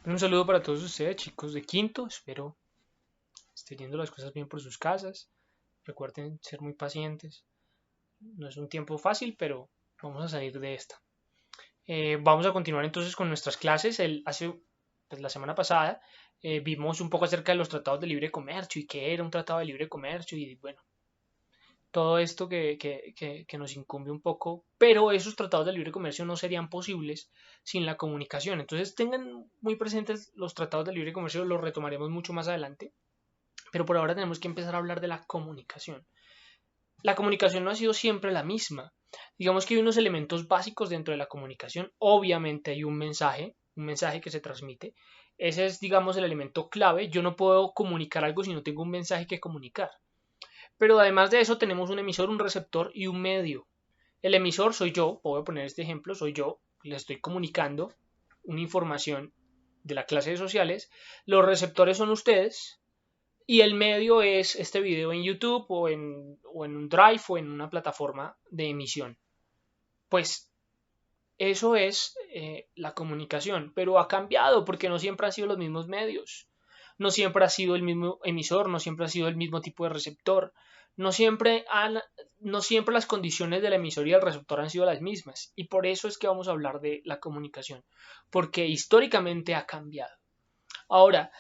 Un saludo para todos ustedes, chicos de quinto. Espero estén yendo las cosas bien por sus casas. Recuerden ser muy pacientes. No es un tiempo fácil, pero vamos a salir de esta. Vamos a continuar entonces con nuestras clases. La semana pasada vimos un poco acerca de los tratados de libre comercio y qué era un tratado de libre comercio y bueno, todo esto que nos incumbe un poco, pero esos tratados de libre comercio no serían posibles sin la comunicación. Entonces tengan muy presentes los tratados de libre comercio, los retomaremos mucho más adelante, pero por ahora tenemos que empezar a hablar de la comunicación. La comunicación no ha sido siempre la misma. Digamos que hay unos elementos básicos dentro de la comunicación. Obviamente hay un mensaje que se transmite. Ese es, digamos, el elemento clave. Yo no puedo comunicar algo si no tengo un mensaje que comunicar. Pero además de eso tenemos un emisor, un receptor y un medio. El emisor soy yo, voy a poner este ejemplo, soy yo, le estoy comunicando una información de la clase de sociales. Los receptores son ustedes y el medio es este video en YouTube o en un Drive o en una plataforma de emisión. Pues eso es la comunicación, pero ha cambiado porque no siempre han sido los mismos medios, no siempre ha sido el mismo emisor, no siempre ha sido el mismo tipo de receptor, no siempre, no siempre las condiciones del emisor y del receptor han sido las mismas, y por eso es que vamos a hablar de la comunicación, porque históricamente ha cambiado. Ahora,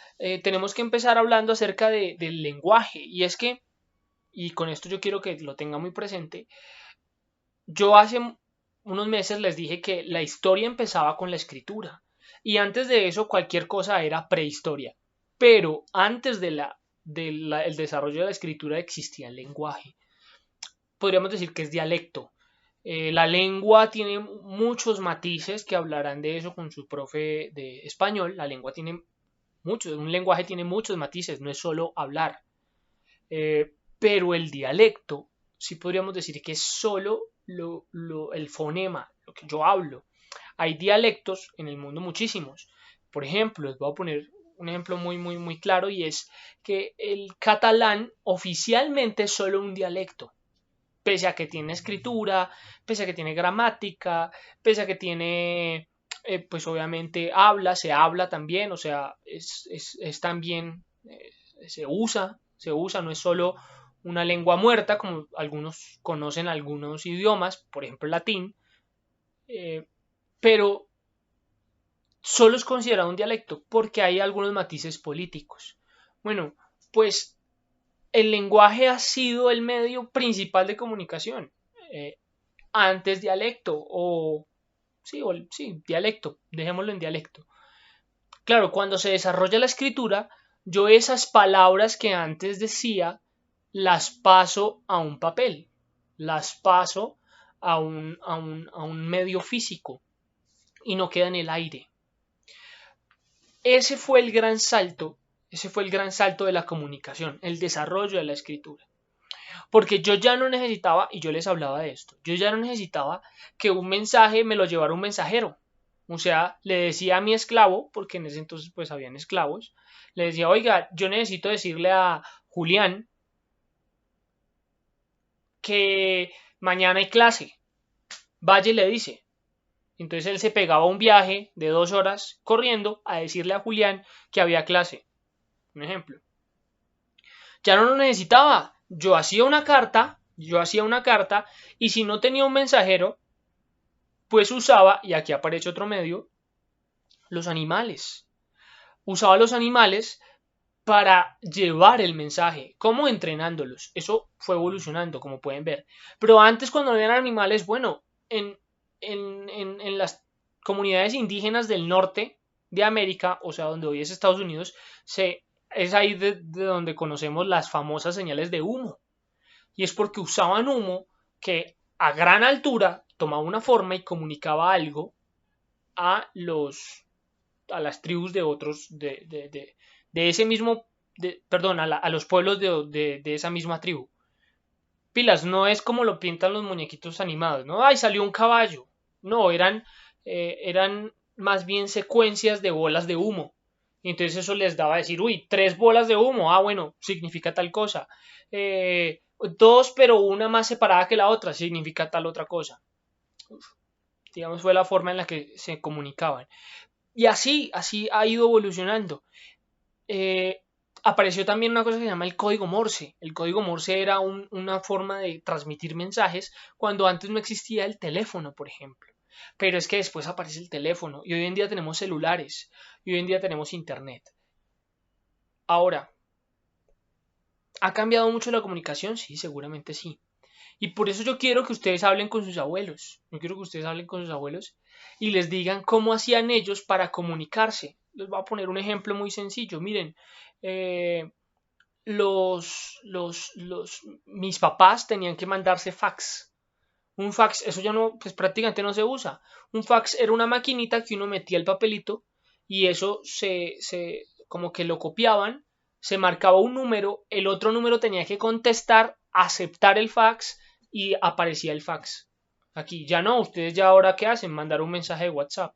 tenemos que empezar hablando acerca del lenguaje, y es que, y con esto yo quiero que lo tenga muy presente, yo hace unos meses les dije que la historia empezaba con la escritura y antes de eso cualquier cosa era prehistoria. Pero antes el desarrollo de la escritura existía el lenguaje. Podríamos decir que es dialecto. La lengua tiene muchos matices que hablarán de eso con su profe de español. La lengua tiene muchos, un lenguaje tiene muchos matices, no es solo hablar. Pero el dialecto, sí podríamos decir que es solo el fonema, lo que yo hablo. Hay dialectos en el mundo muchísimos. Por ejemplo, les voy a poner un ejemplo muy claro y es que el catalán oficialmente es solo un dialecto. Pese a que tiene escritura, pese a que tiene gramática, pese a que tiene, pues obviamente se habla también, o sea, es también, se usa, no es solo una lengua muerta, como algunos conocen algunos idiomas, por ejemplo el latín, eh, pero solo es considerado un dialecto porque hay algunos matices políticos. Bueno, pues el lenguaje ha sido el medio principal de comunicación. Eh, Antes dialecto, sí, dialecto, dejémoslo en dialecto. Claro, cuando se desarrolla la escritura, yo esas palabras que antes decía las paso a un papel, las paso a un medio físico y no queda en el aire. Ese fue el gran salto, ese fue el gran salto de la comunicación, el desarrollo de la escritura. Porque yo ya no necesitaba, y yo les hablaba de esto, yo ya no necesitaba que un mensaje me lo llevara un mensajero. O sea, le decía a mi esclavo, porque en ese entonces pues habían esclavos, le decía, oiga, yo necesito decirle a Julián que mañana hay clase. Vaya y le dice. Entonces él se pegaba un viaje de 2 horas corriendo a decirle a Julián que había clase. Un ejemplo. Ya no lo necesitaba. Yo hacía una carta y si no tenía un mensajero, pues usaba, y aquí aparece otro medio, los animales. Usaba los animales para llevar el mensaje, como entrenándolos. Eso fue evolucionando, como pueden ver. Pero antes, cuando no eran animales, bueno, en las comunidades indígenas del norte de América, o sea, donde hoy es Estados Unidos, es ahí de donde conocemos las famosas señales de humo. Y es porque usaban humo que a gran altura tomaba una forma y comunicaba algo a las tribus de otros, de ese mismo, perdón, a los pueblos de esa misma tribu. Pilas, no es como lo pintan los muñequitos animados, ¿no? ¡Ay, salió un caballo! No, eran más bien secuencias de bolas de humo. Y entonces eso les daba a decir, uy, 3 bolas de humo, bueno, significa tal cosa. Dos, pero una más separada que la otra, significa tal otra cosa. Digamos, fue la forma en la que se comunicaban. Y así ha ido evolucionando. Eh, Apareció también una cosa que se llama el código Morse. El código Morse era una forma de transmitir mensajes cuando antes no existía el teléfono, por ejemplo. Pero es que después aparece el teléfono y hoy en día tenemos celulares y hoy en día tenemos internet. Ahora, ¿ha cambiado mucho la comunicación? Sí, seguramente sí. Y por eso yo quiero que ustedes hablen con sus abuelos. Yo quiero que ustedes hablen con sus abuelos y les digan cómo hacían ellos para comunicarse. Les voy a poner un ejemplo muy sencillo. Miren, eh, mis papás tenían que mandarse fax. Un fax, eso ya no, pues prácticamente no se usa. Un fax era una maquinita que uno metía el papelito y eso como que lo copiaban, se marcaba un número, el otro número tenía que contestar, aceptar el fax y aparecía el fax. Aquí ya no, ustedes ya ahora qué hacen, mandar un mensaje de WhatsApp.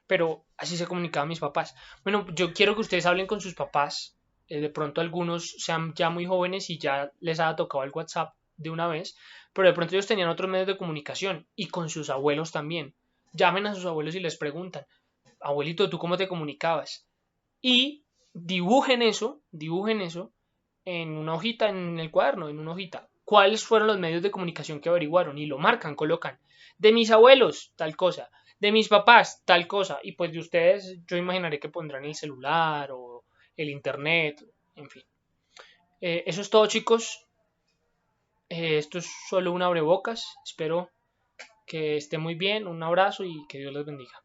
Pero así se comunicaban mis papás. Bueno, yo quiero que ustedes hablen con sus papás. De pronto algunos sean ya muy jóvenes y ya les ha tocado el WhatsApp de una vez, pero de pronto ellos tenían otros medios de comunicación y con sus abuelos también. Llamen a sus abuelos y les preguntan, abuelito, ¿tú cómo te comunicabas? Y dibujen eso en una hojita, en el cuaderno, en una hojita. ¿Cuáles fueron los medios de comunicación que averiguaron? Y lo marcan, colocan. De mis abuelos, tal cosa. De mis papás, tal cosa. Y pues de ustedes, yo imaginaré que pondrán el celular o el internet, en fin. Eso es todo, chicos. Esto es solo un abrebocas. Espero que esté muy bien. Un abrazo y que Dios les bendiga.